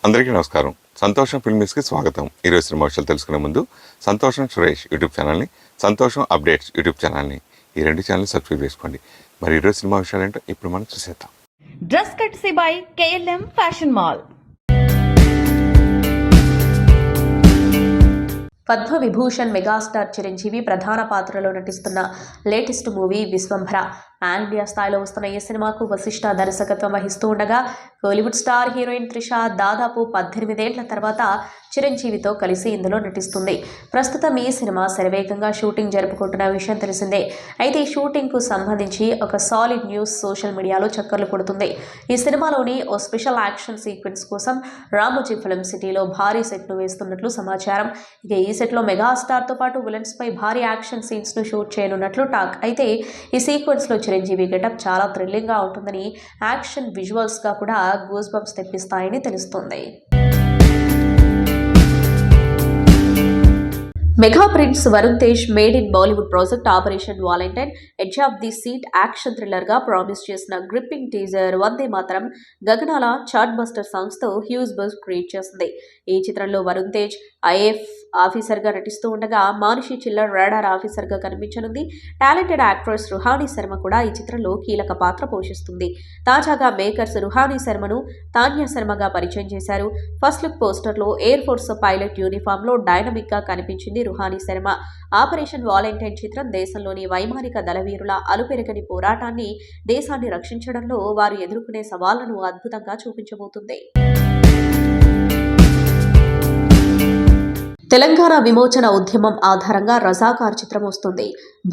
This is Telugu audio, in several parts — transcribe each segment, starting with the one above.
అందరికీ నమస్కారం. సంతోషం ఫిల్మ్స్కి స్వాగతం. ఈరోజు సినిమా విషయాలు తెలుసుకునే ముందు సంతోషం సురేష్ యూట్యూబ్ ఛానల్ని, సంతోషం అప్డేట్స్ యూట్యూబ్ ఛానల్ని, ఈ రెండు ఛానల్ని సబ్స్క్రైబ్ చేసుకోండి. మరి ఈరోజు సినిమా విషయాలు ఏంటో ఇప్పుడు మనం చూసేద్దాం. Dress కట్సీ by KLM fashion mall. Padma Vibhushan megastar Chiranjeevi ప్రధాన పాత్రలో నటిస్తున్న latest movie Vishwambhara. Pan India స్థాయిలో వస్తున్న ఈ సినిమాకు వశిష్ఠ దర్శకత్వం వహిస్తూ ఉండగా కోలీవుడ్ స్టార్ హీరోయిన్ త్రిష దాదాపు 18 ఏళ్ల తర్వాత చిరంజీవితో కలిసి ఇందులో నటిస్తుంది. ప్రస్తుతం ఈ సినిమా శరవేగంగా షూటింగ్ జరుపుకుంటున్న విషయం తెలిసిందే. అయితే ఈ షూటింగ్కు సంబంధించి ఒక సాలిడ్ న్యూస్ సోషల్ మీడియాలో చక్కర్లు కొడుతుంది. ఈ సినిమాలోని ఓ స్పెషల్ యాక్షన్ సీక్వెన్స్ కోసం రామోజీ ఫిల్మ్ సిటీలో భారీ సెట్ను వేస్తున్నట్లు సమాచారం. ఇక ఈ సెట్లో మెగాస్టార్తో పాటు విలన్స్ పై భారీ యాక్షన్ సీన్స్ను షూట్ చేయనున్నట్లు టాక్. అయితే ఈ సీక్వెన్స్లో చిరంజీవి గెటప్ చాలా థ్రిల్లింగ్గా ఉంటుందని, యాక్షన్ విజువల్స్గా కూడా గూస్ బంప్స్ తెప్పిస్తాయని తెలుస్తోంది. Mega prince Varun Tej made in Bollywood project Operation Valentine edge of the seat action థ్రిల్లర్గా ప్రామిస్ చేసిన గ్రిప్పింగ్ టీజర్ వందే మాతరం గగనాల చార్ట్ బస్టర్ సాంగ్స్తో హ్యూజ్ బజ్ క్రియేట్ చేసింది. ఈ చిత్రంలో వరుణ్ తేజ్ IAF ఆఫీసర్గా నటిస్తూ ఉండగా మానుషి చిల్లర్ రాడార్ ఆఫీసర్గా కనిపించనుంది. టాలెంటెడ్ యాక్ట్రెస్ రుహానీ శర్మ కూడా ఈ చిత్రంలో కీలక పాత్ర పోషిస్తుంది. తాజాగా మేకర్స్ రుహానీ శర్మను తాన్యా శర్మగా పరిచయం చేశారు. ఫస్ట్ లుక్ పోస్టర్లో ఎయిర్ ఫోర్స్ పైలట్ యూనిఫామ్లో డైనమిక్గా కనిపించింది రుహానీ శర్మ. ఆపరేషన్ వాలంటైన్ చిత్రం దేశంలోని వైమానిక దళవీరుల అలుపెరగని పోరాటాన్ని, దేశాన్ని రక్షించడంలో వారు ఎదుర్కొనే సవాళ్లను అద్భుతంగా చూపించబోతుంది. తెలంగాణ విమోచన ఉద్యమం ఆధారంగా రజాకార్ చిత్రం వస్తుంది.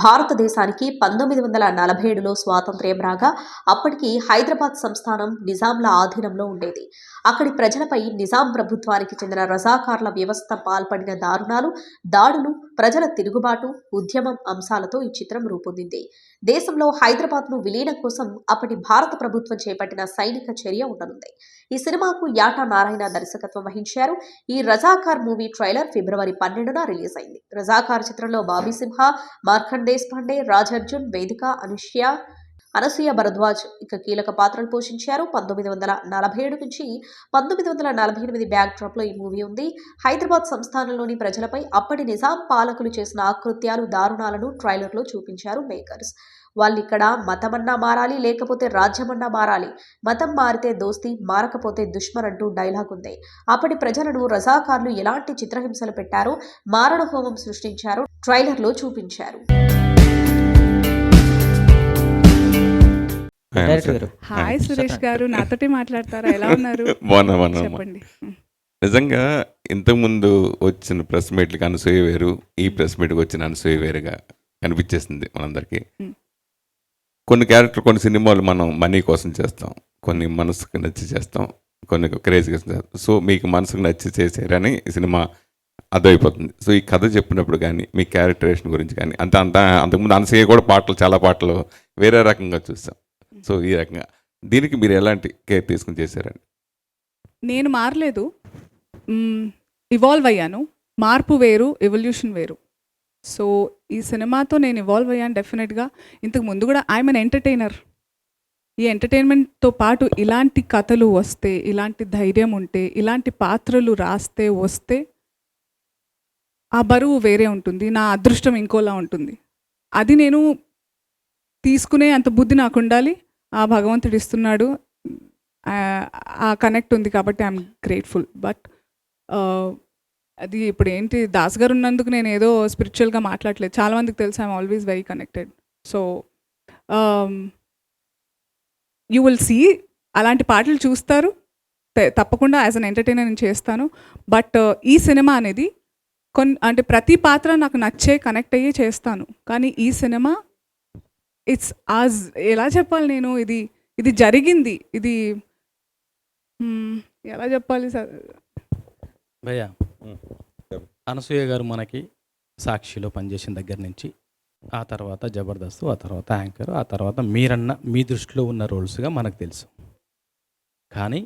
భారతదేశానికి 1947లో స్వాతంత్ర్యం రాగా అప్పటికి హైదరాబాద్ సంస్థానం నిజాంల ఆధీనంలో ఉండేది. అక్కడి ప్రజలపై నిజాం ప్రభుత్వానికి చెందిన రజాకార్ల వ్యవస్థ పాల్పడిన దాడులు, ప్రజల తిరుగుబాటు, ఉద్యమం అంశాలతో ఈ చిత్రం రూపొందింది. దేశంలో హైదరాబాద్ను విలీనం కోసం అప్పటి భారత ప్రభుత్వం చేపట్టిన సైనిక చర్య ఉండనుంది. ఈ సినిమాకు యాటా నారాయణ దర్శకత్వం వహించారు. ఈ రజాకార్ మూవీ ట్రైలర్ ఫిబ్రవరి 12న రిలీజ్ అయింది. రజాకార్ చిత్రంలో బాబీ సింహ, మార్కండ్ దేశపాండే, రాజ్ అర్జున్, వేదిక, అనసూయ భరద్వాజ్ ఇక కీలక పాత్రలు పోషించారు. 1947 నుంచి 1948 బ్యాక్ డ్రాప్ లో ఈ మూవీ ఉంది. హైదరాబాద్ సంస్థానంలోని ప్రజలపై అప్పటి నిజాం పాలకులు చేసిన ఆకృత్యాలు, దారుణాలను ట్రైలర్లో చూపించారు మేకర్స్. వాళ్ళిక్కడ మతమన్నా మారాలి, లేకపోతే రాజ్యమన్నా మారాలి, మతం మారితే దోస్తీ, మారకపోతే దుష్మన్ అంటూ డైలాగ్ ఉంది. అప్పటి ప్రజలను రజాకార్లు ఎలాంటి చిత్రహింసలు పెట్టారో, మారణ హోమం సృష్టించారో ట్రైలర్లో చూపించారు. హాయ్ సురేష్ గారు, నాతోటి మాట్లాడతారా? ఎలా ఉన్నారు? చెప్పండి. నిజంగా ఇంతకుముందు వచ్చిన ప్రెస్ మీట్లకి అనసూయ వేరు, ఈ ప్రెస్ మీట్కి వచ్చిన అనసూయ వేరుగా కనిపించేసింది మనందరికీ. కొన్ని క్యారెక్టర్, కొన్ని సినిమాలు మనం మనీ కోసం చేస్తాం, కొన్ని మనసుకు నచ్చి చేస్తాం, కొన్ని క్రేజ్గా చేస్తాం. సో మీకు మనసుకు నచ్చి చేసారని ఈ సినిమా అర్థమైపోతుంది. సో ఈ కథ చెప్పినప్పుడు కానీ, మీ క్యారెక్టరేషన్ గురించి కానీ అంతకుముందు అనసూయ కూడా చాలా పాటలు వేరే రకంగా చూస్తాం. సో ఈ రకంగా దీనికి మీరు ఎలాంటి కేర్ తీసుకుని చేశారండి? నేను మారలేదు, ఇవాల్వ్ అయ్యాను. మార్పు వేరు, ఎవల్యూషన్ వేరు. సో ఈ సినిమాతో నేను ఇవాల్వ్ అయ్యాను డెఫినెట్గా. ఇంతకు ముందు కూడా ఐఎమ్ అన్ ఎంటర్టైనర్. ఈ ఎంటర్టైన్మెంట్తో పాటు ఇలాంటి కథలు వస్తే, ఇలాంటి ధైర్యం ఉంటే, ఇలాంటి పాత్రలు రాస్తే వస్తే ఆ బరువు వేరే ఉంటుంది, నా అదృష్టం ఇంకోలా ఉంటుంది. అది నేను తీసుకునే అంత బుద్ధి నాకు ఉండాలి. ఆ భగవంతుడు ఇస్తున్నాడు, ఆ కనెక్ట్ ఉంది కాబట్టి ఐఎమ్ గ్రేట్ఫుల్. బట్ అది ఇప్పుడు ఏంటి, దాస్ గారు ఉన్నందుకు నేను ఏదో స్పిరిచువల్గా మాట్లాడలేదు. చాలామందికి తెలుసు I'm always very connected. So you will see, అలాంటి పాటలు చూస్తారు తప్పకుండా. యాజ్ అన్ ఎంటర్టైనర్ నేను చేస్తాను. బట్ ఈ సినిమా అనేది అంటే ప్రతి పాత్ర నాకు నచ్చే, కనెక్ట్ అయ్యే చేస్తాను. కానీ ఈ సినిమా ఇట్స్ ఎలా చెప్పాలి, నేను ఇది జరిగింది, ఇది ఎలా చెప్పాలి సార్? భయ్యా, అనసూయ గారు మనకి సాక్షిలో పనిచేసిన దగ్గర నుంచి, ఆ తర్వాత జబర్దస్త్, ఆ తర్వాత యాంకర్, ఆ తర్వాత మీరన్న మీ దృష్టిలో ఉన్న రోల్స్గా మనకు తెలుసు. కానీ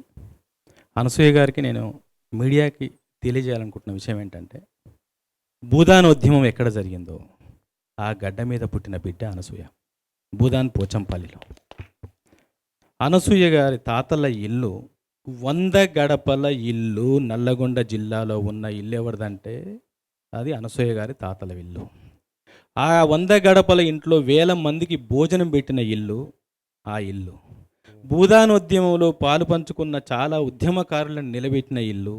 అనసూయ గారికి నేను మీడియాకి తెలియజేయాలనుకుంటున్న విషయం ఏంటంటే, భూదాన్ ఉద్యమం ఎక్కడ జరిగిందో ఆ గడ్డ మీద పుట్టిన బిడ్డ అనసూయ. భూదాన్ పోచంపల్లిలో. అనసూయ గారి తాతల ఇల్లు 100 గడపల ఇల్లు నల్లగొండ జిల్లాలో ఉన్న ఇల్లు ఎవరిదంటే అది అనసూయ గారి తాతల ఇల్లు. ఆ 100 గడపల ఇంట్లో వేల మందికి భోజనం పెట్టిన ఇల్లు ఆ ఇల్లు. భూదానోద్యమంలో పాలు పంచుకున్న చాలా ఉద్యమకారులను నిలబెట్టిన ఇల్లు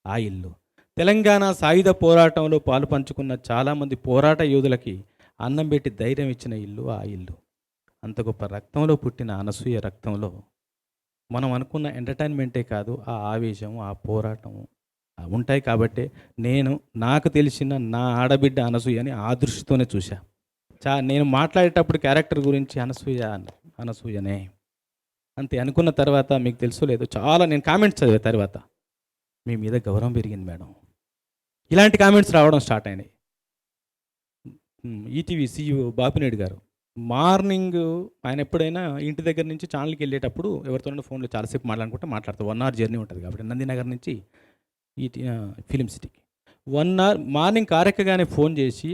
ఆ ఇల్లు. తెలంగాణ సాయుధ పోరాటంలో పాలు పంచుకున్న చాలామంది పోరాట యోధులకి అన్నం పెట్టి ధైర్యం ఇచ్చిన ఇల్లు ఆ ఇల్లు. అంత గొప్ప రక్తంలో పుట్టిన అనసూయ రక్తంలో మనం అనుకున్న ఎంటర్టైన్మెంటే కాదు, ఆ ఆవేశం, ఆ పోరాటం ఉంటాయి. కాబట్టి నాకు తెలిసిన నా ఆడబిడ్డ అనసూయని ఆ దృష్టితోనే చూశా. నేను మాట్లాడేటప్పుడు క్యారెక్టర్ గురించి అనసూయనే అంతే అనుకున్న తర్వాత మీకు తెలుసో లేదో చాలా నేను కామెంట్స్ చదివే తర్వాత మీ మీద గౌరవం పెరిగింది మేడం, ఇలాంటి కామెంట్స్ రావడం స్టార్ట్ అయినాయి. ఈటీవీ CEO బాపినేడు గారు మార్నింగ్ ఆయన ఎప్పుడైనా ఇంటి దగ్గర నుంచి ఛానల్కి వెళ్ళేటప్పుడు ఎవరితోనైనా ఫోన్లో చాలాసేపు మాట్లాడతారు. 1 hour జర్నీ ఉంటుంది కాబట్టి నందినగర్ నుంచి ఫిలిం సిటీకి 1 hour మార్నింగ్ కారెక్కగానే ఫోన్ చేసి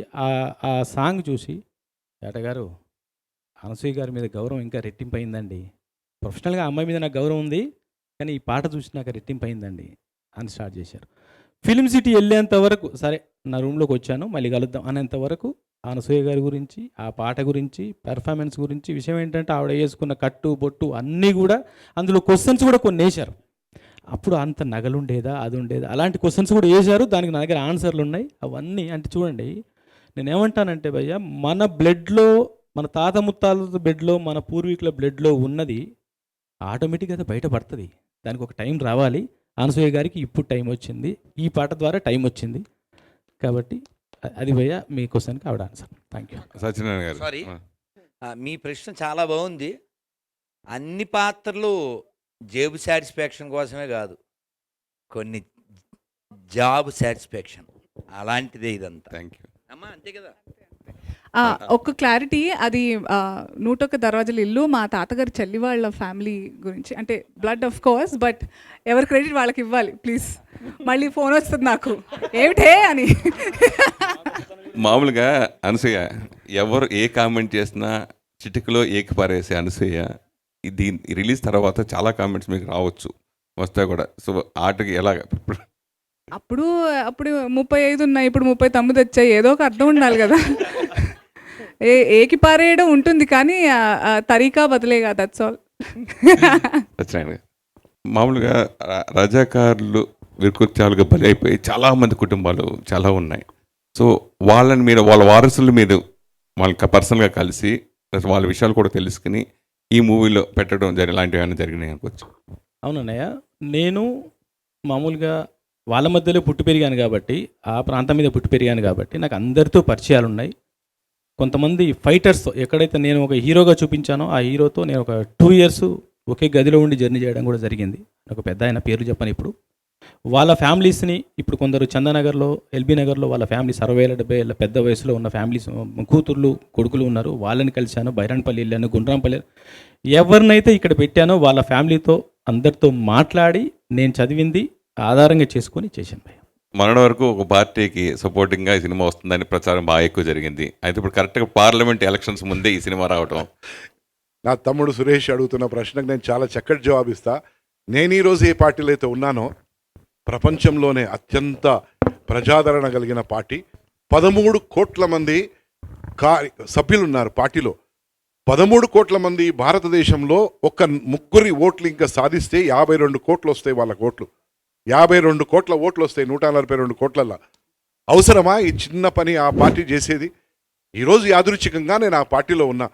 ఆ సాంగ్ చూసి ఏటగారు అనసూయ గారి మీద గౌరవం ఇంకా రెట్టింపు అయిందండి, ప్రొఫెషనల్గా అమ్మాయి మీద నాకు గౌరవం ఉంది కానీ ఈ పాట చూసి నాకు రెట్టింపు అయిందండి అని స్టార్ట్ చేశారు. ఫిలిం సిటీ వెళ్ళేంత వరకు సరే నా రూమ్లోకి వచ్చాను మళ్ళీ కలుద్దాం అనేంత వరకు అనసూయ గారి గురించి, ఆ పాట గురించి, పెర్ఫార్మెన్స్ గురించి, విషయం ఏంటంటే ఆవిడ వేసుకున్న కట్టు బొట్టు అన్నీ కూడా అందులో క్వశ్చన్స్ కూడా కొన్ని వేశారు. అప్పుడు అంత నగలుండేదా అది ఉండేదా అలాంటి క్వశ్చన్స్ కూడా వేశారు. దానికి నా దగ్గర ఆన్సర్లు ఉన్నాయి. అవన్నీ అంటే చూడండి, నేనేమంటానంటే భయ్య, మన బ్లడ్లో, మన తాత ముత్తాల బ్లడ్లో, మన పూర్వీకుల బ్లడ్లో ఉన్నది ఆటోమేటిక్గా బయటపడుతుంది. దానికి ఒక టైం రావాలి. అనసూయ గారికి ఇప్పుడు టైం వచ్చింది, ఈ పాట ద్వారా టైం వచ్చింది. కాబట్టి అది భయ్య మీ క్వశ్చన్కి ఆవిడ ఆన్సర్. Thank you. సత్యనారాయణ గారు. సారీ, మీ ప్రశ్న చాలా బాగుంది. అన్ని పాత్రలు జేబు సాటిస్ఫాక్షన్ కోసమే కాదు, కొన్ని జాబ్ సాటిస్ఫాక్షన్ అలాంటిదే ఇదంతా. థ్యాంక్ యూ అమ్మా, అంతే కదా. ఒక క్లారిటీ, అది 101 దర్వాజల ఇల్లు మా తాతగారి చెల్లి వాళ్ళ ఫ్యామిలీ గురించి, అంటే బ్లడ్ ఆఫ్ కోర్స్, బట్ ఎవరి క్రెడిట్ వాళ్ళకి ఇవ్వాలి ప్లీజ్. మళ్ళీ ఫోన్ వస్తుంది నాకు ఏమిటే అని. మామూలుగా అనసూయ ఎవరు ఏ కామెంట్ చేసినా చిటికలో ఏకిపారేసే అనసూయ ఇది రిలీజ్ తర్వాత చాలా కామెంట్స్ మీకు రావచ్చు, వస్తాయి కూడా. సో ఆటకి ఎలాగ అప్పుడు 35 ఉన్నాయి, ఇప్పుడు 39 వచ్చాయి. ఏదో ఒక అర్థం ఉండాలి కదా. ఏకి పారేయడం ఉంటుంది కానీ తరీకా బదిలేగా, దట్స్ ఆల్. సత్యనారాయణ మామూలుగా రజాకారులు వికృత్యాలుగా బలి అయిపోయి చాలామంది కుటుంబాలు చాలా ఉన్నాయి. సో వాళ్ళని మీరు, వాళ్ళ వారసులు మీరు వాళ్ళకి పర్సనల్గా కలిసి వాళ్ళ విషయాలు కూడా తెలుసుకుని ఈ మూవీలో పెట్టడం ఇలాంటివి ఏమైనా జరిగినాయి అనుకోవచ్చు. అవునన్నయ్య, నేను మామూలుగా వాళ్ళ మధ్యలో పుట్టి పెరిగాను కాబట్టి, ఆ ప్రాంతం మీద పుట్టి పెరిగాను కాబట్టి నాకు అందరితో పరిచయాలు ఉన్నాయి. కొంతమంది ఫైటర్స్ ఎక్కడైతే నేను ఒక హీరోగా చూపించానో ఆ హీరోతో నేను ఒక 2 years ఒకే గదిలో ఉండి జర్నీ చేయడం కూడా జరిగింది. ఒక పెద్ద ఆయన పేరు చెప్పను ఇప్పుడు. వాళ్ళ ఫ్యామిలీస్ని ఇప్పుడు కొందరు చందానగర్లో, ఎల్బీ నగర్లో వాళ్ళ ఫ్యామిలీస్ 60-70 ఏళ్ళ పెద్ద వయసులో ఉన్న ఫ్యామిలీస్, కూతుర్లు కొడుకులు ఉన్నారు. వాళ్ళని కలిశాను. బైరాన్పల్లి వెళ్ళాను, గుండ్రాంపల్లి. ఎవరినైతే ఇక్కడ పెట్టానో వాళ్ళ ఫ్యామిలీతో అందరితో మాట్లాడి నేను చదివింది ఆధారంగా చేసుకొని చేశాను భయ్య. మొన్నటి వరకు ఒక పార్టీకి సపోర్టింగ్గా ఈ సినిమా వస్తుందని ప్రచారం బాగా ఎక్కువ జరిగింది. అయితే ఇప్పుడు కరెక్ట్గా పార్లమెంట్ ఎలక్షన్స్ ముందే ఈ సినిమా రావటం. నా తమ్ముడు సురేష్ అడుగుతున్న ప్రశ్నకు నేను చాలా చక్కటి జవాబిస్తా. నేను ఈరోజు ఏ పార్టీలో అయితే ఉన్నానో ప్రపంచంలోనే అత్యంత ప్రజాదరణ కలిగిన పార్టీ. 13 కోట్ల మంది సభ్యులు ఉన్నారు పార్టీలో. 13 కోట్ల మంది భారతదేశంలో ఒక్క 3 ఓట్లు ఇంకా సాధిస్తే 52 కోట్లు వస్తాయి వాళ్ళ ఓట్లు. 52 కోట్ల ఓట్లు వస్తాయి 142 కోట్లల్లో. అవసరమా ఈ చిన్న పని ఆ పార్టీ చేసేది? ఈరోజు యాదృచ్ఛికంగా నేను ఆ పార్టీలో ఉన్నా.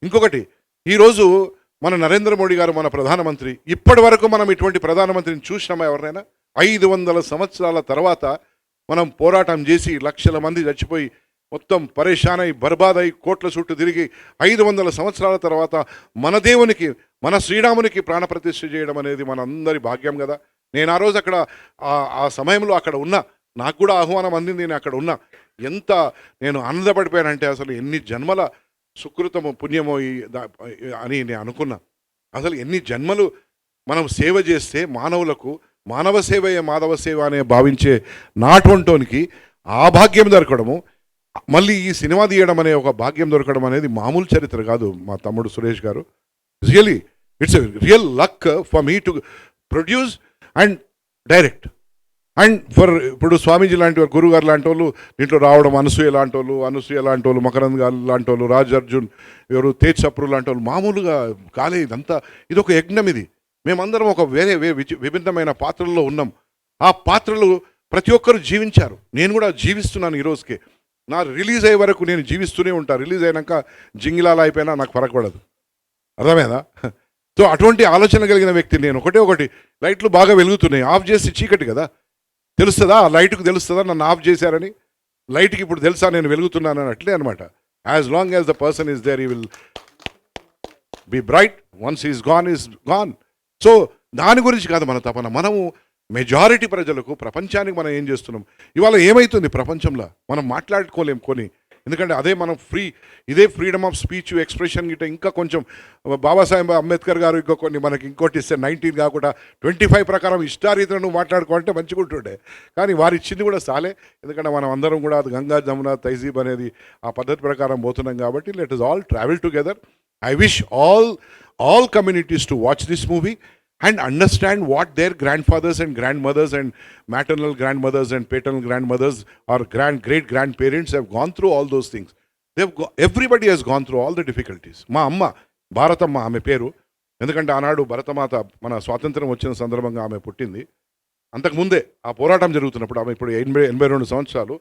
ఇంకొకటి, ఈరోజు మన నరేంద్ర మోడీ గారు మన ప్రధానమంత్రి. ఇప్పటి వరకు మనం ఇటువంటి ప్రధానమంత్రిని చూసినామా ఎవరైనా? 500 సంవత్సరాల తర్వాత మనం పోరాటం చేసి లక్షల మంది చచ్చిపోయి మొత్తం పరేషానై బర్బాదై కోట్ల చుట్టూ తిరిగి 500 సంవత్సరాల తర్వాత మన దేవునికి, మన శ్రీరామునికి ప్రాణప్రతిష్ఠ చేయడం అనేది మనందరి భాగ్యం కదా. నేను ఆ రోజు అక్కడ ఆ సమయంలో అక్కడ ఉన్నా, నాకు కూడా ఆహ్వానం అందింది, నేను అక్కడ ఉన్నా. ఎంత నేను ఆనందపడిపోయానంటే అసలు ఎన్ని జన్మల సుకృతము పుణ్యమో అని నేను అనుకున్నా. అసలు ఎన్ని జన్మలు మనం సేవ చేస్తే మానవులకు, మానవ సేవయే మాధవ సేవ అనే భావించే నాటువంటోనికి ఆ భాగ్యం దొరకడము, మళ్ళీ ఈ సినిమా తీయడం అనే ఒక భాగ్యం దొరకడం అనేది మామూలు చరిత్ర కాదు మా తమ్ముడు సురేష్ గారు. It's a real luck for me to produce and direct. And ఇప్పుడు స్వామీజీ లాంటి వారు, గురువు గారు లాంటి వాళ్ళు దీంట్లో రావడం, అనసూయ లాంటి వాళ్ళు, మకరంద్ గారు లాంటి వాళ్ళు, రాజ్ అర్జున్, ఎవరు తేజ్ సప్రు లాంటి వాళ్ళు మామూలుగా కాలే. ఇదంతా ఇది ఒక యజ్ఞం. ఇది మేమందరం ఒక వేరే విభిన్నమైన పాత్రల్లో ఉన్నాం. ఆ పాత్రలు ప్రతి ఒక్కరు జీవించారు. నేను కూడా జీవిస్తున్నాను ఈ రోజుకి. నా రిలీజ్ అయ్యే వరకు నేను జీవిస్తూనే ఉంటాను. రిలీజ్ అయినాక జింగిలాల అయిపోయినా నాకు ఫరక పడదు. అర్థమైందా? సో అటువంటి ఆలోచన కలిగిన వ్యక్తి నేను. ఒకటి లైట్లు బాగా వెలుగుతున్నాయి, ఆఫ్ చేసి చీకటి కదా, తెలుస్తుందా? ఆ లైట్కి తెలుస్తుందా నన్ను ఆఫ్ చేశారని? లైట్కి ఇప్పుడు తెలుసా నేను వెలుగుతున్నానని? అట్లే అనమాట. As long as the person is there, he will be bright. Once is gone. So దాని గురించి కాదు మన తపన. మనము మెజారిటీ ప్రజలకు, ప్రపంచానికి మనం ఏం చేస్తున్నాం? ఇవాళ ఏమవుతుంది ప్రపంచంలో మనం మాట్లాడుకోలేం కొన్ని. ఎందుకంటే అదే మనం ఇదే ఫ్రీడమ్ ఆఫ్ స్పీచ్, ఎక్స్ప్రెషన్ గిట్ట ఇంకా కొంచెం బాబాసాహెబ్ అంబేద్కర్ గారు కొన్ని మనకి ఇంకోటి ఇస్తే 19 కాకుండా 25 ప్రకారం ఇష్టారీతిలో నువ్వు మాట్లాడుకోవాలంటే మంచిగా ఉంటుండే. కానీ వారు ఇచ్చింది కూడా చాలే. ఎందుకంటే మనం అందరం కూడా అది గంగా జమున తైజీబ్ అనేది ఆ పద్ధతి ప్రకారం పోతున్నాం కాబట్టి let us all travel together. I wish all communities to watch this movie and understand what their grandfathers and grandmothers and maternal grandmothers and paternal grandmothers or great grandparents have gone through all those things. Everybody has gone through all the difficulties. మా అమ్మ భారతమ్మ ఆమె పేరు. ఎందుకంటే ఆనాడు భరతమాత మన స్వాతంత్రం వచ్చిన సందర్భంగా ఆమె పుట్టింది. అంతకుముందే ఆ పోరాటం జరుగుతున్నప్పుడు ఆమె ఇప్పుడు 82 సంవత్సరాలు.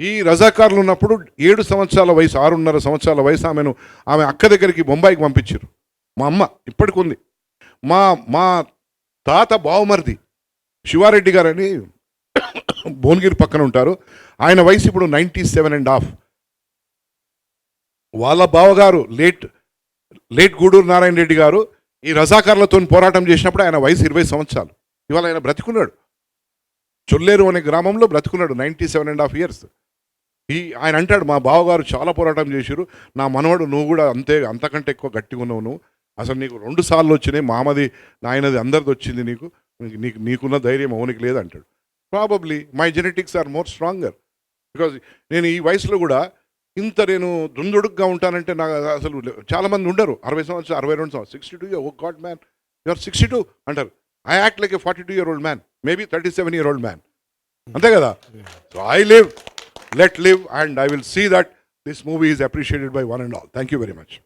ఈ రజాకారులు ఉన్నప్పుడు 7 సంవత్సరాల వయసు, 6.5 సంవత్సరాల వయసు ఆమె అక్క దగ్గరికి బొంబాయికి పంపించారు. మా అమ్మ ఇప్పటికి ఉంది. మా తాత బావమరిది శివారెడ్డి గారని భువనగిరి పక్కన ఉంటారు. ఆయన వయసు ఇప్పుడు 97.5. వాళ్ళ బావగారు లేట్ గూడూరు నారాయణ రెడ్డి గారు ఈ రజాకారులతో పోరాటం చేసినప్పుడు ఆయన వయసు 20 సంవత్సరాలు. ఇవాళ ఆయన బ్రతికున్నాడు. చొల్లేరు అనే గ్రామంలో బ్రతికున్నాడు 97.5 years. ఆయన అంటాడు, మా బావగారు చాలా పోరాటం చేశారు, నా మనవడు నువ్వు కూడా అంతకంటే ఎక్కువ గట్టిగా ఉన్నావు, నువ్వు అసలు నీకు 2 సార్లు వచ్చినాయి, మామది నాయనది అందరిది వచ్చింది, నీకున్న ధైర్యం అవునికి లేదు అంటాడు. Probably my genetics are more stronger. Because నేను ఈ వయసులో కూడా ఇంత నేను దుందుడుగ్గా ఉంటానంటే నాకు అసలు చాలామంది ఉండరు. 60 సంవత్సరాలు, 62 సంవత్సరాలు, 62 oh God man you are 62 అంటారు. I act like a 42-year-old man, maybe 37-year-old man. అంతే కదా? So I live, let live, and I will see that this movie is appreciated by one and all. Thank you very much.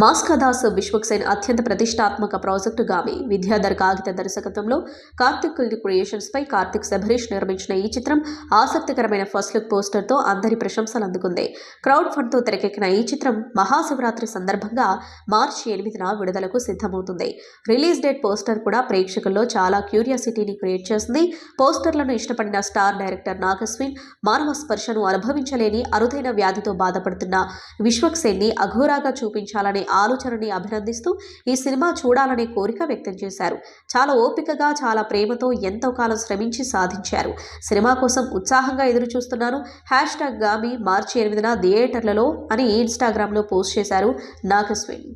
Mass Ka Das Vishwaksen అత్యంత ప్రతిష్టాత్మక ప్రాజెక్టు గామి విద్యాధర్ కాగిత దర్శకత్వంలో కార్తిక్ క్రియేషన్స్ పై కార్తిక్ శబరీష్ నిర్మించిన ఈ చిత్రం ఆసక్తికరమైన ఫస్ట్ లుక్ పోస్టర్తో అందరి ప్రశంసలు అందుకుంది. క్రౌడ్ ఫండ్తో తెరకెక్కిన ఈ చిత్రం మహాశివరాత్రి సందర్భంగా మార్చి 8న విడుదలకు సిద్ధమవుతుంది. రిలీజ్ డేట్ పోస్టర్ కూడా ప్రేక్షకుల్లో చాలా క్యూరియాసిటీని క్రియేట్ చేసింది. పోస్టర్లను ఇష్టపడిన స్టార్ డైరెక్టర్ నాగస్విన్ మానవ స్పర్శను అనుభవించలేని అరుదైన వ్యాధితో బాధపడుతున్న విశ్వక్సేన్ని అఘోరాగా చూపించాలనే ఆలోచనని అభినందిస్తూ ఈ సినిమా చూడాలనే కోరిక వ్యక్తం చేశారు. చాలా ఓపికగా, చాలా ప్రేమతో ఎంతో కాలం శ్రమించి సాధించారు. సినిమా కోసం ఉత్సాహంగా ఎదురు చూస్తున్నాను. #గామి మార్చి 8న థియేటర్లలో అని ఇన్స్టాగ్రామ్లో పోస్ట్ చేశారు నాగస్విన్.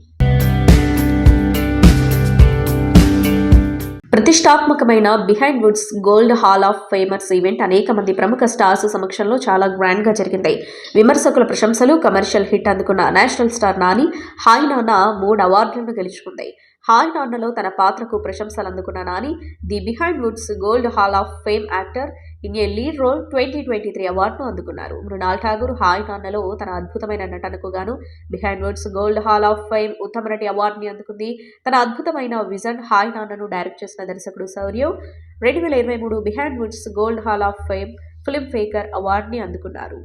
ప్రతిష్టాత్మకమైన Behindwoods gold hall of famers event అనేక మంది ప్రముఖ స్టార్స్ సమక్షంలో చాలా గ్రాండ్గా జరిగింది. విమర్శకుల ప్రశంసలు, కమర్షియల్ హిట్ అందుకున్న నేషనల్ స్టార్ నాని హాయ్ నాన్న 3 అవార్డులను గెలుచుకుంది. హాయ్ నాన్నలో తన పాత్రకు ప్రశంసలు అందుకున్న Nani the Behindwoods gold hall of fame actor in a lead role 2023 అవార్డును అందుకున్నారు. మృణాల్ ఠాగూర్ హాయ్ నాన్నలో తన అద్భుతమైన నటనకు గాను behind Woods gold hall of fame ఉత్తమ నటి అవార్డుని అందుకుంది. తన అద్భుతమైన విజన్ హాయ్ నాన్నను డైరెక్ట్ చేసిన దర్శకుడు Shaurya 2023 Behindwoods gold hall of fame film maker అవార్డుని అందుకున్నారు.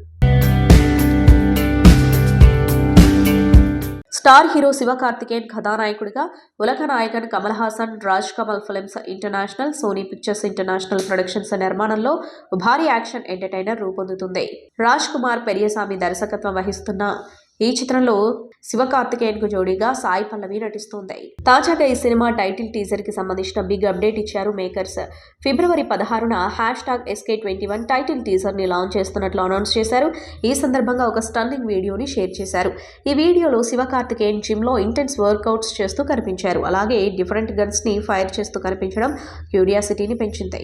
స్టార్ హీరో శివకార్తికేయన్ కథానాయకుడిగా Ulaga Nayagan Kamal Haasan Raaj Kamal films international, Sony Pictures international productions నిర్మాణంలో భారీ యాక్షన్ ఎంటర్టైనర్ రూపొందుతుంది. రాజ్ కుమార్ పెరియసామి దర్శకత్వం వహిస్తున్న ఈ చిత్రంలో శివకార్తికేయన్కు జోడీగా సాయి పల్లవి నటిస్తుంది. తాజాగా ఈ సినిమా టైటిల్ టీజర్ కి సంబంధించిన బిగ్ అప్డేట్ ఇచ్చారు మేకర్స్. ఫిబ్రవరి 16న #SK21 టైటిల్ టీజర్ ని లాంచ్ చేస్తున్నట్లు అనౌన్స్ చేశారు. ఈ సందర్భంగా ఒక స్టన్నింగ్ వీడియోని షేర్ చేశారు. ఈ వీడియోలో శివకార్తికేయన్ జిమ్ లో ఇంటెన్స్ వర్కౌట్స్ చేస్తూ కనిపించారు. అలాగే డిఫరెంట్ గన్స్ ని ఫైర్ చేస్తూ కనిపించడం క్యూరియాసిటీని పెంచింది.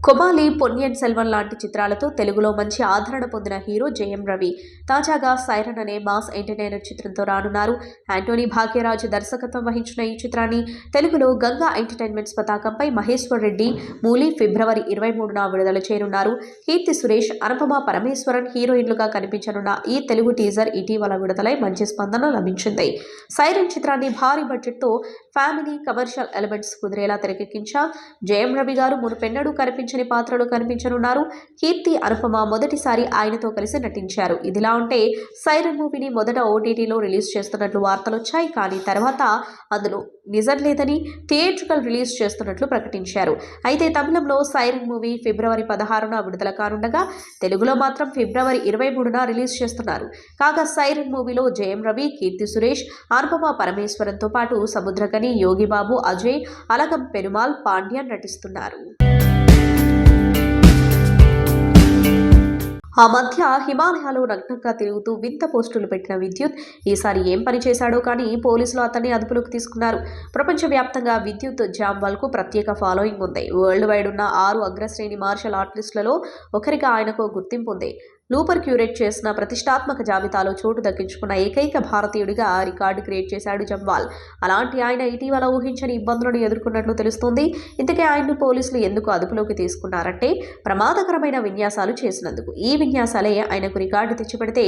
కొమాలి, పొన్నియిన్ సెల్వన్ లాంటి చిత్రాలతో తెలుగులో మంచి ఆదరణ పొందిన హీరో జయం రవి తాజాగా సైరన్ అనే మాస్ ఎంటర్టైనర్ చిత్రంతో రానున్నారు. యాంటోనీ భాగ్యరాజ్ దర్శకత్వం వహించిన ఈ చిత్రాన్ని తెలుగులో గంగా ఎంటర్టైన్మెంట్స్ పతాకంపై మహేశ్వర్ రెడ్డి మూలి ఫిబ్రవరి 23న విడుదల చేయనున్నారు. కీర్తి సురేష్, అనుపమ పరమేశ్వరన్ హీరోయిన్లుగా కనిపించనున్న ఈ తెలుగు టీజర్ ఇటీవల విడుదలై మంచి స్పందన లభించింది. సైరన్ చిత్రాన్ని భారీ బడ్జెట్తో ఫ్యామిలీ కమర్షియల్ ఎలిమెంట్స్ కుదిరేలా తెరకెక్కించాం. జయం రవి గారు మునుపెన్నడూ కనిపించని పాత్రలో కనిపించనున్నారు. కీర్తి, అనుపమ మొదటిసారి ఆయనతో కలిసి నటించారు. ఇదిలా ఉంటే సైరన్ మూవీని మొదట ఓటీటీలో రిలీజ్ చేస్తున్నట్లు వార్తలొచ్చాయి. కానీ తర్వాత అందులో నిజం లేదని థియేట్రికల్ రిలీజ్ చేస్తున్నట్లు ప్రకటించారు. అయితే తమిళంలో సైరన్ మూవీ ఫిబ్రవరి 16న విడుదల కానుండగా తెలుగులో మాత్రం ఫిబ్రవరి 23న రిలీజ్ చేస్తున్నారు. కాగా సైరన్ మూవీలో జయం రవి, కీర్తి సురేష్, అనుపమ పరమేశ్వరన్తో పాటు సముద్రకని, యోగిబాబు, అజయ్, అలగం పెరుమాల్, పాండ్యన్ నటిస్తున్నారు. ఆ మధ్య హిమాలయాలో నగ్నంగా తిరుగుతూ వింత పోస్టులు పెట్టిన విద్యుత్ ఈసారి ఏం పని చేశాడో కానీ పోలీసులు అతన్ని అదుపులోకి తీసుకున్నారు. ప్రపంచవ్యాప్తంగా విద్యుత్ జామ్వాల్కు ప్రత్యేక ఫాలోయింగ్ ఉంది. వరల్డ్ వైడ్ ఉన్న 6 అగ్రశ్రేణి మార్షల్ ఆర్టిస్టులలో ఒకరిగా ఆయనకు గుర్తింపు ఉంది. లూపర్ క్యూరేట్ చేసిన ప్రతిష్టాత్మక జాబితాలో చోటు దక్కించుకున్న ఏకైక భారతీయుడిగా రికార్డు క్రియేట్ చేశాడు జంవాల్. అలాంటి ఆయన ఇటీవల ఊహించని ఇబ్బందులను ఎదుర్కొన్నట్లు తెలుస్తోంది. ఇంతకే ఆయన్ను పోలీసులు ఎందుకు అదుపులోకి తీసుకున్నారంటే ప్రమాదకరమైన విన్యాసాలు చేసినందుకు. ఈ విన్యాసాలే ఆయనకు రికార్డు తెచ్చిపెడితే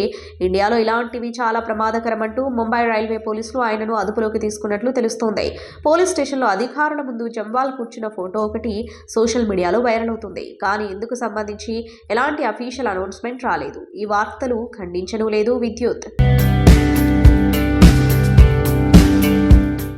ఇండియాలో ఇలాంటివి చాలా ప్రమాదకరమంటూ ముంబై రైల్వే పోలీసులు ఆయనను అదుపులోకి తీసుకున్నట్లు తెలుస్తోంది. పోలీస్ స్టేషన్లో అధికారుల ముందు జంవాల్ కూర్చున్న ఫోటో ఒకటి సోషల్ మీడియాలో వైరల్ అవుతుంది. కానీ ఇందుకు సంబంధించి ఎలాంటి అఫీషియల్ అనౌన్స్మెంట్ రాలేదు. ఈ వార్తలు ఖండించను లేదు విద్యుత్.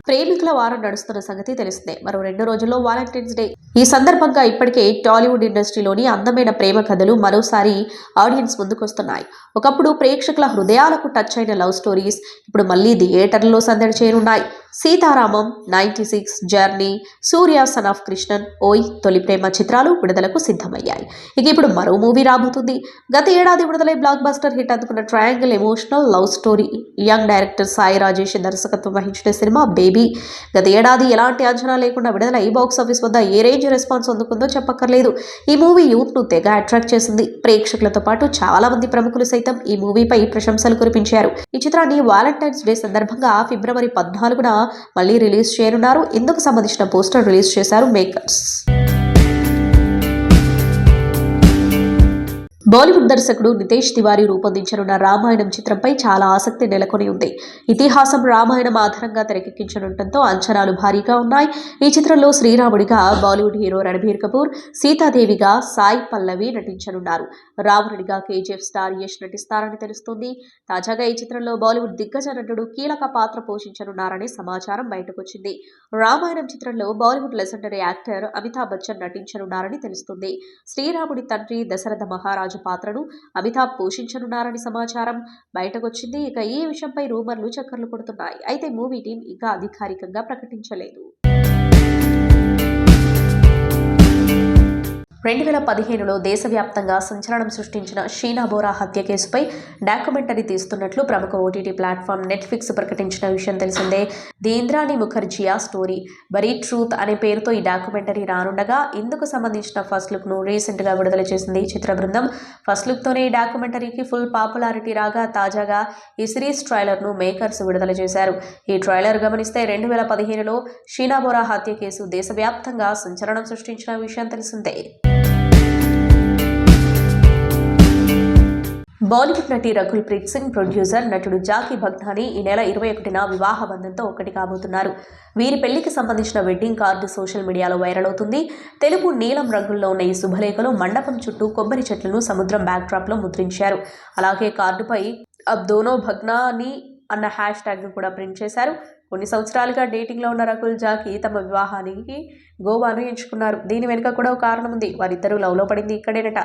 ప్రేమికుల వారం నడుస్తున్న సంగతి తెలిసిందే. మరో 2 రోజుల్లో వాలంటైన్స్ డే. ఈ సందర్భంగా ఇప్పటికే టాలీవుడ్ ఇండస్ట్రీలోని అందమైన ప్రేమ కథలు మరోసారి ఆడియన్స్ ముందుకొస్తున్నాయి. ఒకప్పుడు ప్రేక్షకుల హృదయాలకు టచ్ అయిన లవ్ స్టోరీస్ ఇప్పుడు మళ్లీ థియేటర్లలో సందడి చేరున్నాయి. Sita Ramam, 96, journey, Surya son of Krishnan, Oy, Tholi ప్రేమ చిత్రాలు విడుదలకు సిద్ధమయ్యాయి. ఇక ఇప్పుడు మరో మూవీ రాబోతుంది. గత ఏడాది విడుదలై బ్లాక్ బస్టర్ హిట్ అందుకున్న triangle emotional love story. Young director Sai Rajesh దర్శకత్వం వహించిన సినిమా బేబీ. గత ఏడాది ఎలాంటి అంచనా లేకుండా విడుదలై బాక్సాఫీస్ వద్ద ఏ రేంజ్ రెస్పాన్స్ అందుకుందో చెప్పక్కర్లేదు. ఈ మూవీ యూత్ ను తెగ అట్రాక్ట్ చేసింది. ప్రేక్షకులతో పాటు చాలా మంది ప్రముఖులు సైతం ఈ మూవీపై ప్రశంసలు కురిపించారు. ఈ చిత్రాన్ని వాలంటైన్స్ డే సందర్భంగా ఫిబ్రవరి 14న మళ్ళీ రిలీజ్ చేయనున్నారు. ఇందుకు సంబంధించిన పోస్టర్ రిలీజ్ చేశారు మేకర్స్. బాలీవుడ్ దర్శకుడు నితేష్ తివారీ రూపొందించనున్న రామాయణం చిత్రంపై చాలా ఆసక్తి నెలకొని ఉంది. ఇతిహాసం రామాయణం ఆధారంగా తెరకెక్కించనుండటంతో అంచనాలు భారీగా ఉన్నాయి. ఈ చిత్రంలో శ్రీరాముడిగా Bollywood hero Ranbir Kapoor, సీతాదేవిగా Sai Pallavi నటించనున్నారు. రావణుడిగా KGF star Yash నటిస్తారని తెలుస్తోంది. తాజాగా ఈ చిత్రంలో బాలీవుడ్ దిగ్గజ నటుడు కీలక పాత్ర పోషించనున్నారనే సమాచారం బయటకొచ్చింది. రామాయణం చిత్రంలో బాలీవుడ్ లెజెండరీ యాక్టర్ అమితాబ్ బచ్చన్ నటించనున్నారని తెలుస్తుంది. శ్రీరాముడి తండ్రి దశరథ మహారాజు పాత్రను అమితాబ్ పోషించనున్నారని సమాచారం బయటకొచ్చింది. ఇక ఈ విషయంపై రూమర్లు చక్కర్లు కొడుతున్నాయి. అయితే మూవీ టీం ఇంకా అధికారికంగా ప్రకటించలేదు. 2015లో దేశవ్యాప్తంగా సంచలనం సృష్టించిన షీనా బోరా హత్య కేసుపై డాక్యుమెంటరీ తీస్తున్నట్లు ప్రముఖ ఓటీటీ ప్లాట్ఫామ్ నెట్ఫ్లిక్స్ ప్రకటించిన విషయం తెలిసిందే. The Indrani Mukerjea story buried truth అనే పేరుతో ఈ డాక్యుమెంటరీ రానుండగా ఇందుకు సంబంధించిన ఫస్ట్ లుక్ ను రీసెంట్ గా విడుదల చేసింది చిత్ర బృందం. ఫస్ట్ లుక్ తోనే ఈ డాక్యుమెంటరీకి ఫుల్ పాపులారిటీ రాగా తాజాగా ఈ సిరీస్ ట్రైలర్ ను మేకర్స్ విడుదల చేశారు. ఈ ట్రైలర్ గమనిస్తే 2015లో షీనా బోరా హత్య కేసు దేశవ్యాప్తంగా సంచలనం సృష్టించిన విషయం తెలిసిందే. బాలీవుడ్ నటి రకుల్ ప్రీత్ సింగ్, ప్రొడ్యూసర్ నటుడు జాకీ భగ్నాని ఈ నెల 21న వివాహ బంధంతో ఒకటి కాబోతున్నారు. వీరి పెళ్లికి సంబంధించిన వెడ్డింగ్ కార్డు సోషల్ మీడియాలో వైరల్ అవుతుంది. తెలుపు నీలం రంగుల్లో ఉన్న ఈ శుభలేఖలో మండపం చుట్టూ కొబ్బరి చెట్లను సముద్రం బ్యాక్డ్రాప్ లో ముద్రించారు. అలాగే కార్డుపై అబ్ దోనో భగ్నాని అన్న హ్యాష్ ట్యాగ్ ను కూడా ప్రింట్ చేశారు. కొన్ని సంవత్సరాలుగా డేటింగ్లో ఉన్న రకుల్, జాకీ తమ వివాహానికి గోవాను ఎంచుకున్నారు. దీని వెనుక కూడా ఒక కారణం ఉంది. వారిద్దరూ లవ్లో పడింది ఇక్కడేనట.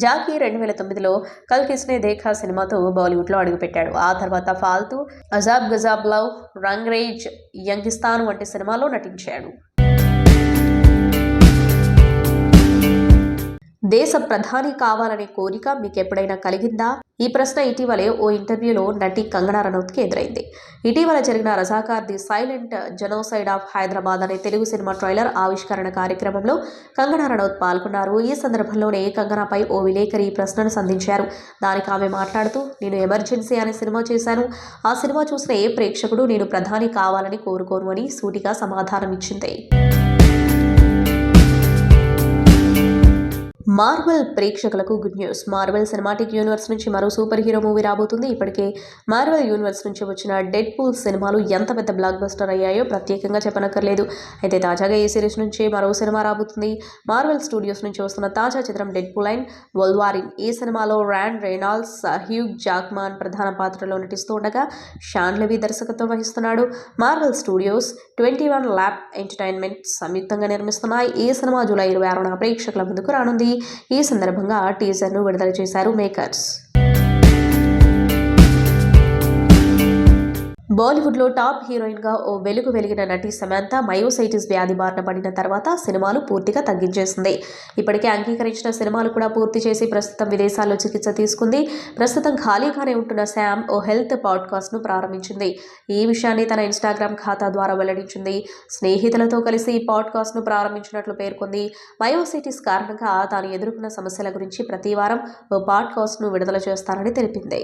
జాకీ 2009లో కల్ కిస్నే దేఖా సినిమాతో బాలీవుడ్లో అడుగుపెట్టాడు. ఆ తర్వాత ఫాల్తూ, అజాబ్ గజాబ్ లవ్, రంగ్రేజ్, యంగిస్తాన్ వంటి సినిమాల్లో నటించాడు. దేశ ప్రధాని కావాలనే కోరిక మీకు ఎప్పుడైనా కలిగిందా? ఈ ప్రశ్న ఇటీవలే ఓ ఇంటర్వ్యూలో నటి కంగనా రనౌత్కి ఎదురైంది. ఇటీవల జరిగిన Razakar the silent genocide of Hyderabad అనే తెలుగు సినిమా ట్రైలర్ ఆవిష్కరణ కార్యక్రమంలో కంగనా రనౌత్ పాల్గొన్నారు. ఈ సందర్భంలోనే కంగనాపై ఓ విలేకరి ఈ ప్రశ్నను సంధించారు. దానికి ఆమె మాట్లాడుతూ, నేను ఎమర్జెన్సీ అనే సినిమా చేశాను. ఆ సినిమా చూసిన ఏ ప్రేక్షకుడు నేను ప్రధాని కావాలని కోరుకోను అని సూటిగా సమాధానం ఇచ్చింది. మార్వెల్ ప్రేక్షకులకు good news. Marvel cinematic universe నుంచి మరో సూపర్ హీరో మూవీ రాబోతుంది. ఇప్పటికే మార్వెల్ యూనివర్స్ నుంచి వచ్చిన డెడ్ పూల్ సినిమాలు ఎంత పెద్ద బ్లాక్ బస్టర్ అయ్యాయో ప్రత్యేకంగా చెప్పనక్కర్లేదు. అయితే తాజాగా ఈ సిరీస్ నుంచి మరో సినిమా రాబోతుంది. మార్వెల్ స్టూడియోస్ నుంచి వస్తున్న తాజా చిత్రం డెడ్ పూల్ అండ్ వోల్వరిన్. ఈ సినిమాలో ర్యాన్ రెనాల్డ్స్, హ్యూగ్ జాక్మాన్ ప్రధాన పాత్రలో నటిస్తూ ఉండగా షాన్ లెవీ దర్శకత్వం వహిస్తున్నాడు. మార్వెల్ స్టూడియోస్, 21 ల్యాబ్ ఎంటర్టైన్మెంట్ సంయుక్తంగా నిర్మిస్తున్నాయి. ఈ సినిమా జూలై 26న ప్రేక్షకుల ముందుకు రానుంది. ఈ సందర్భంగా టీజర్ను విడుదల చేశారు మేకర్స్. బాలీవుడ్లో టాప్ హీరోయిన్గా ఓ వెలుగు వెలిగిన నటి సమంత మయోసైటిస్ వ్యాధి బారిన పడిన తర్వాత సినిమాలు పూర్తిగా తగ్గించేసింది. ఇప్పటికే అంగీకరించిన సినిమాలు కూడా పూర్తి చేసి ప్రస్తుతం విదేశాల్లో చికిత్స తీసుకుంది. ప్రస్తుతం ఖాళీగానే ఉంటున్న శామ్ ఓ హెల్త్ పాడ్కాస్ట్ను ప్రారంభించింది. ఈ విషయాన్ని తన ఇన్స్టాగ్రామ్ ఖాతా ద్వారా వెల్లడించింది. స్నేహితులతో కలిసి ఈ పాడ్కాస్ట్ను ప్రారంభించినట్లు పేర్కొంది. మయోసైటిస్ కారణంగా తాను ఎదుర్కొన్న సమస్యల గురించి ప్రతి వారం ఓ పాడ్కాస్ట్ను విడుదల చేస్తానని తెలిపింది.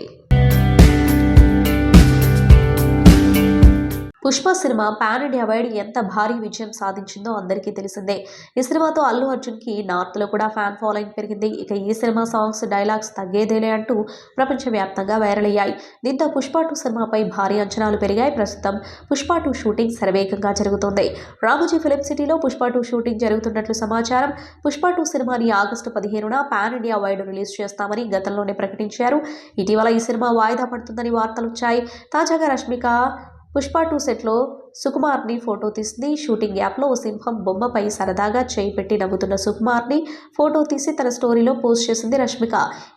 Pushpa cinema pan India wide ఎంత భారీ విజయం సాధించిందో అందరికీ తెలిసిందే. ఈ సినిమాతో అల్లు అర్జున్కి నార్త్లో కూడా ఫ్యాన్ ఫాలోయింగ్ పెరిగింది. ఇక ఈ సినిమా సాంగ్స్, డైలాగ్స్ తగ్గేదేలే అంటూ ప్రపంచవ్యాప్తంగా వైరల్ అయ్యాయి. దీంతో పుష్ప 2 సినిమాపై భారీ అంచనాలు పెరిగాయి. ప్రస్తుతం పుష్ప 2 షూటింగ్ శరవేగంగా జరుగుతోంది. రామోజీ ఫిలిం సిటీలో పుష్ప 2 షూటింగ్ జరుగుతున్నట్లు సమాచారం. పుష్ప 2 సినిమాని ఆగస్టు 15న పాన్ ఇండియా వైడ్ రిలీజ్ చేస్తామని గతంలోనే ప్రకటించారు. ఇటీవల ఈ సినిమా వాయిదా పడుతుందని వార్తలొచ్చాయి. తాజాగా రష్మిక పుష్ప 2 సెట్లో సుకుమార్ని ఫోటో తీసింది. షూటింగ్ యాప్లో ఓ సింహం బొమ్మపై సరదాగా చేయి పెట్టి నవ్వుతున్న సుకుమార్ని ఫోటో తీసి తన స్టోరీలో పోస్ట్ చేసింది రష్మిక.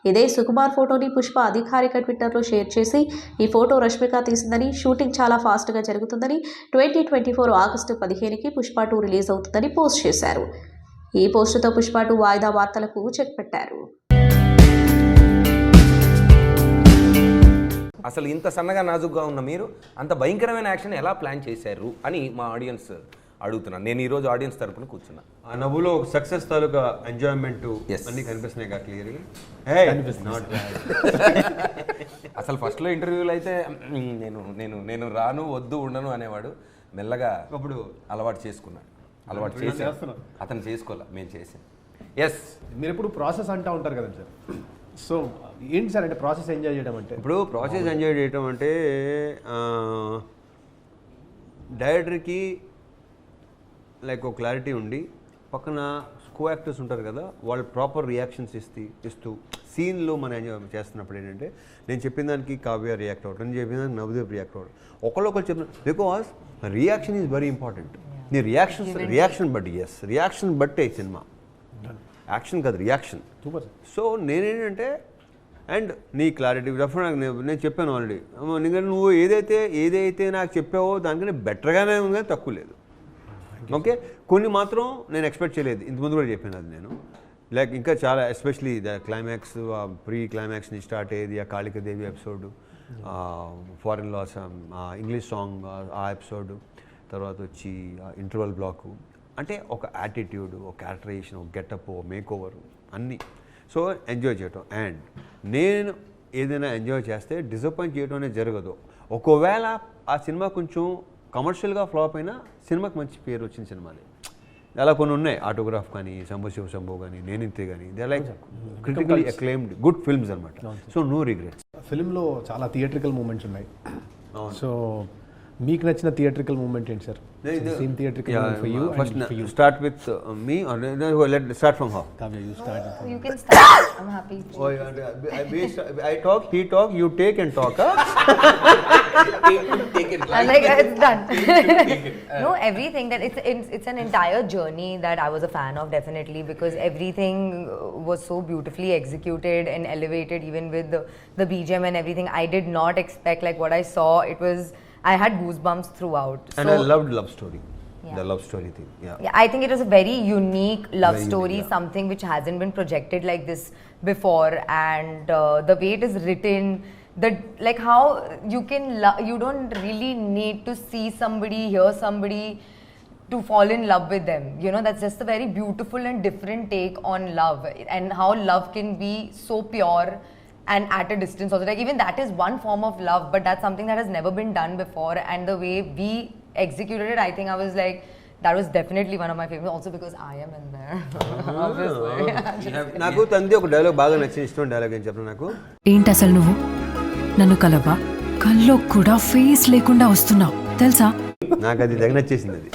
ఇదే సుకుమార్ ఫోటోని పుష్ప అధికారిక ట్విట్టర్లో షేర్ చేసి ఈ ఫోటో రష్మిక తీసిందని, షూటింగ్ చాలా ఫాస్ట్గా జరుగుతుందని, 2024 ఆగస్టు 15కి పుష్ప 2 రిలీజ్ అవుతుందని పోస్ట్ చేశారు. ఈ పోస్టుతో పుష్ప 2 వాయిదా వార్తలకు చెక్ పెట్టారు. అసలు ఇంత సన్నగా నాజుగ్గా ఉన్న మీరు అంత భయంకరమైన యాక్షన్ ఎలా ప్లాన్ చేశారు అని మా ఆడియన్స్ అడుగుతున్నాను. నేను ఈరోజు ఆడియన్స్ తరపున కూర్చున్నా. ఆ నవ్వులో ఒక సక్సెస్ తాలూకా ఎంజాయ్మెంట్ అన్ని కనిపిస్తున్నాయి కదా క్లియర్గా. అసలు ఫస్ట్లో ఇంటర్వ్యూలో అయితే నేను నేను నేను రాను, వద్దు, ఉండను అనేవాడు. మెల్లగా అప్పుడు అలవాటు చేసుకున్నాడు. అలవాటు చేసి అతను చేసుకోలే, మేము చేసాం. ఎస్, మీరు ఎప్పుడు ప్రాసెస్ అంటూ ఉంటారు కదండి సార్. సో ఏంటి సార్ అంటే ప్రాసెస్ ఎంజాయ్ చేయడం అంటే? ఇప్పుడు ప్రాసెస్ ఎంజాయ్ చేయడం అంటే డైరెక్టర్కి లైక్ ఒక క్లారిటీ ఉండి పక్కన కో యాక్టర్స్ ఉంటారు కదా, వాళ్ళు ప్రాపర్ రియాక్షన్స్ ఇస్తూ సీన్లో మనం ఎంజాయ్ చేస్తున్నప్పుడు ఏంటంటే నేను చెప్పిన దానికి కావ్య రియాక్ట్ అవ్వడం, నేను చెప్పిన దానికి నవదీప్ రియాక్ట్ అవ్వడం, ఒకళ్ళొకరు చెప్పిన, because reaction is very important. నీ రియాక్షన్ బట్టి, ఎస్, రియాక్షన్ బట్టే సినిమా, యాక్షన్ కాదు రియాక్షన్. సో నేనేంటంటే అండ్ నీ క్లారిటీ నేను చెప్పాను ఆల్రెడీ, నువ్వు ఏదైతే నాకు చెప్పావో దానికన్నా బెటర్గానే ఉంది కానీ తక్కువ లేదు. ఓకే, కొన్ని మాత్రం నేను ఎక్స్పెక్ట్ చేయలేదు, ఇంతకుముందు కూడా చెప్పాను అది నేను. లైక్ ఇంకా చాలా especially the climax, pre climax నుంచి స్టార్ట్ అయ్యేది ఆ Kalikadevi episode, foreign laws, English song ఆ ఎపిసోడ్, తర్వాత వచ్చి ఇంటర్వల్ బ్లాకు, అంటే ఒక యాటిట్యూడ్, ఒక క్యారెక్టరైజేషన్, ఒక గెటప్, మేక్ ఓవర్ అన్నీ. సో ఎంజాయ్ చేయటం. అండ్ నేను ఏదైనా ఎంజాయ్ చేస్తే డిసప్పాయింట్ చేయడం అనేది జరగదు. ఒకవేళ ఆ సినిమా కొంచెం కమర్షియల్గా ఫ్లాప్ అయినా సినిమాకి మంచి పేరు వచ్చిన సినిమాలే. అలా కొన్ని ఉన్నాయి, ఆటోగ్రాఫ్ కానీ, శంభో శివ శంభో కానీ, నేనింతే కానీ, they like critically acclaimed good films అనమాట. So no regrets. ఫిల్మ్లో చాలా థియేట్రికల్ మూమెంట్స్ ఉన్నాయి. సో మీకు నచ్చిన థియేట్రికల్ మూమెంట్ ఏంటి sir? Same theatrical moment for you. First, and for you. start with me, or let's start from her. Kavya, you start. You can start. I'm happy. Oh, I talk, he talk, you take and talk. Take it. I'm like, it's done. No, everything that it's an entire journey that I was a fan of, definitely, because everything was so beautifully executed and elevated, even with the BGM and everything. I did not expect like what I saw. I had goosebumps throughout. And I loved love story. Yeah. The love story thing. Yeah. Yeah, I think it was a very unique love Very unique, story, yeah. something which hasn't been projected like this before, and the way it is written, like how you can you don't really need to see somebody, hear somebody to fall in love with them. You know, that's just a very beautiful and different take on love, and how love can be so pure and at a distance also. Like even that is one form of love, but that's something that has never been done before, and the way we executed it, I think I was like, that was definitely one of my favorites, also because I am in there. Obviously. నాకు తంది ఒక డైలాగ్ బాగా నచ్చిన ఇష్టం డైలాగ్ ఏం చెప్పను నాకు. ఏంటి అసలు నువ్వు నన్ను కలవా? కల్లో కూడా ఫేస్ లేకుండా వస్తున్నావు తెలుసా? నాకు అది తెగ నచ్చేసింది అది.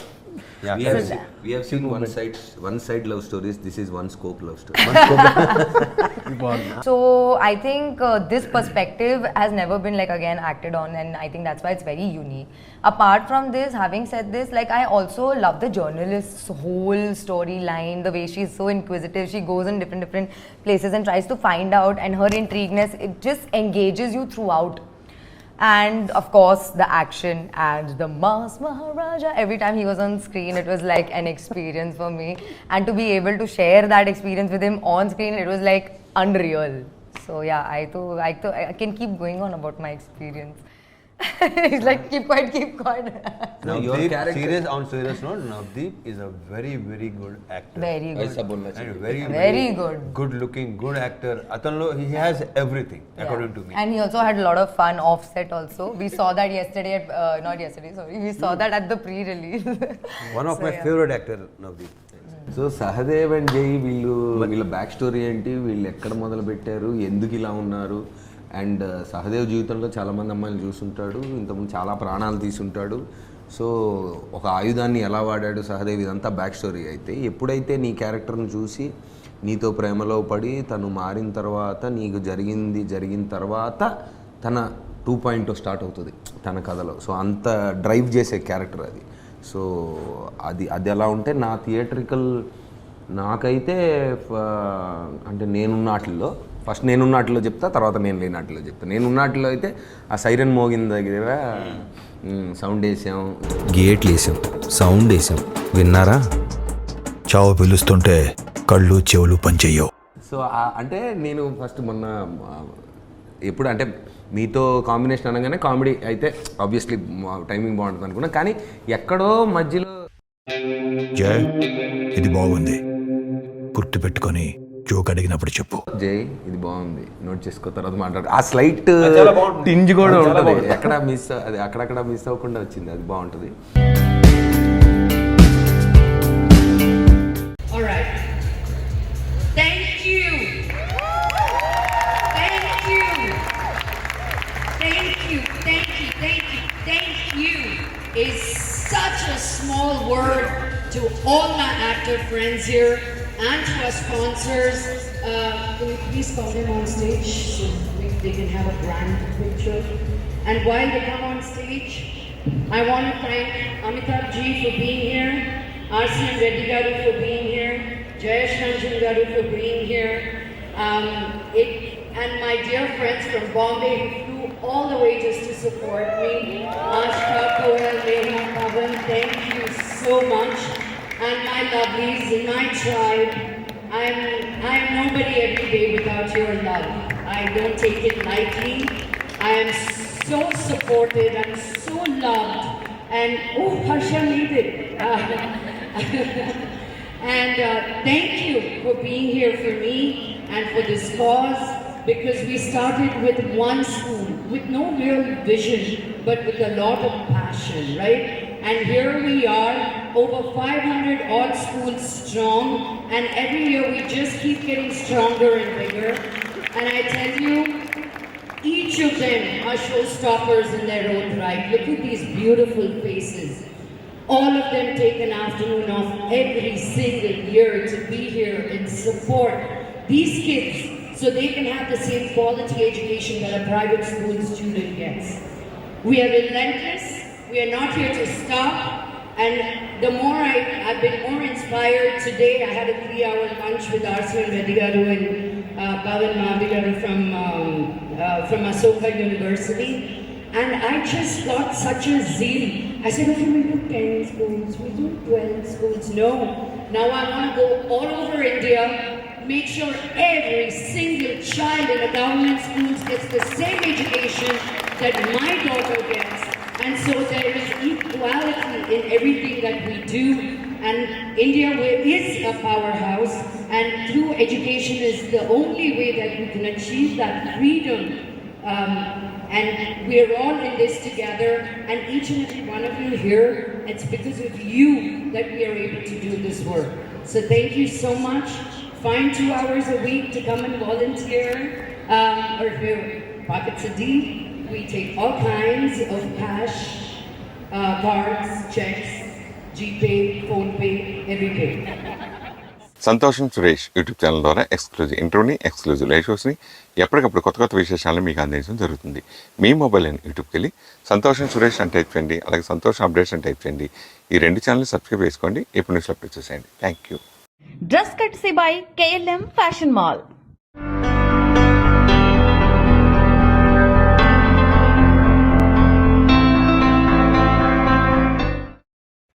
We have seen one side love stories. This is one scope love story. So I think this perspective has never been like again acted on, and I think that's why it's very unique. Apart from this, having said this, like I also love the journalist's whole storyline, the way she's so inquisitive. She goes in different places and tries to find out, and her intrigueness, it just engages you throughout. And of course the action and the mass Maharaja, every time he was on screen it was like an experience for me, and to be able to share that experience with him on screen, it was like unreal. So yeah, I can keep going on about my experience. He's like, keep quiet. Navdeep, serious note, Navdeep is a very good actor. Very good. And Very good. Good looking, good actor. Atanlo, he has everything according to me. And he also had a lot of fun offset also. We saw that yesterday at, not yesterday, sorry. We saw that at the pre-release. One of my favorite actor, Navdeep. So Sahadev and జై వీళ్ళ బ్యాక్ స్టోరీ ఏంటి, వీళ్ళు ఎక్కడ మొదలు పెట్టారు, ఎందుకు ఇలా ఉన్నారు, అండ్ సహదేవ్ జీవితంలో చాలామంది అమ్మాయిలు చూసుంటాడు, ఇంతకుముందు చాలా ప్రాణాలు తీసుంటాడు. సో ఒక ఆయుధాన్ని ఎలా వాడాడు సహదేవ్, ఇదంతా బ్యాక్ స్టోరీ. అయితే ఎప్పుడైతే నీ క్యారెక్టర్ని చూసి నీతో ప్రేమలో పడి తను మారిన తర్వాత, నీకు జరిగిన తర్వాత తన 2.0 స్టార్ట్ అవుతుంది తన కథలో. సో అంత డ్రైవ్ చేసే క్యారెక్టర్ అది. సో అది ఎలా ఉంటే నా థియేట్రికల్ నాకైతే అంటే నేనున్నాటిల్లో ఫస్ట్ నేనున్నాటిలో చెప్తా, తర్వాత నేను లేనాటిలో చెప్తా. నేనున్నాటిలో అయితే ఆ సైరన్ మోగిన దగ్గర సౌండ్ వేసాం, గేట్లు వేసాం, సౌండ్ వేసాం, విన్నారా? చావు పిలుస్తుంటే కళ్ళు చెవులు పనిచెయ్యవు. సో అంటే నేను ఫస్ట్ మొన్న ఎప్పుడు అంటే మీతో కాంబినేషన్ అనగానే కామెడీ అయితే ఆబ్వియస్లీ టైమింగ్ బాగుంటుంది అనుకున్నా, కానీ ఎక్కడో మధ్యలో జై ఇది బాగుంది గుర్తుపెట్టుకొని జోక్ అడిగినప్పుడు చెప్పు. జై ఇది బాగుంది నోట్ చేసుకో, తర్వాత మాట్లాడు. ఆ స్లైట్ టింజ్ కూడా ఉంటుంది, ఎక్కడ మిస్ అది అక్కడక్కడ మిస్ అవ్వకుండా వచ్చింది, అది బాగుంటుంది. Thank you is such a small word to all my actor friends here and to our sponsors. Can you please call them on stage so they can have a brand picture? And while they come on stage, I want to thank Amitabh Ji for being here, RCM Reddy Garu for being here, Jayesh Ranjan Garu for being here, and my dear friends from Bombay who flew all the way just to support me. Ashka, Koel, Neha, Pavan, thank you so much. And my lovelies in my tribe, I'm nobody every day without your love. I don't take it lightly. I am so supported, I'm so loved. And oh, Harsha made it. And thank you for being here for me and for this cause, because we started with one school, with no real vision, but with a lot of passion, right? And here we are, over 500 odd schools strong, and every year we just keep getting stronger and bigger. And I tell you, each of them are showstoppers in their own right. Look at these beautiful faces. All of them take an afternoon off every single year to be here and support these kids so they can have the same quality education that a private school student gets. We are relentless. We are not here to stop. And the more I've been more inspired today. I had a 3-hour lunch with RCM Reddy Garu and Pavan Mahavigaru from Ashoka University. And I just got such a zeal. I said, okay, we do 10 schools, we do 12 schools. No, now I want to go all over India, make sure every single child in the government schools gets the same education that my daughter gets. And so there is equality in everything that we do. And India is a powerhouse, and through education is the only way that we can achieve that freedom. And we're all in this together, and each and every one of you here, it's because of you that we are able to do this work. So thank you so much. Find 2 hours a week to come and volunteer, or if your pockets are deep, we take all kinds of cash, cards, checks, GPay, PhonePe, every pay. సంతోషం సురేష్ యూట్యూబ్ ఛానల్ ద్వారా ఎక్స్క్లూజివ్ ఇంటర్వ్యూని, ఎక్స్క్లూజివ్ లైవ్ షోస్ని ఎప్పటికప్పుడు కొత్త కొత్త విశేషాలను మీకు అందించడం జరుగుతుంది. మీ మొబైల్ అని యూట్యూబ్కి వెళ్ళి సంతోషం సురేష్ అని టైప్ చేయండి, అలాగే సంతోషం అప్డేట్స్ అని టైప్ చేయండి. ఈ 2 ఛానల్ని సబ్స్క్రైబ్ చేసుకోండి, ఎప్పుడు న్యూస్లో అప్డేట్ చేసేయండి. Thank you. Dress courtesy by KLM Fashion Mall.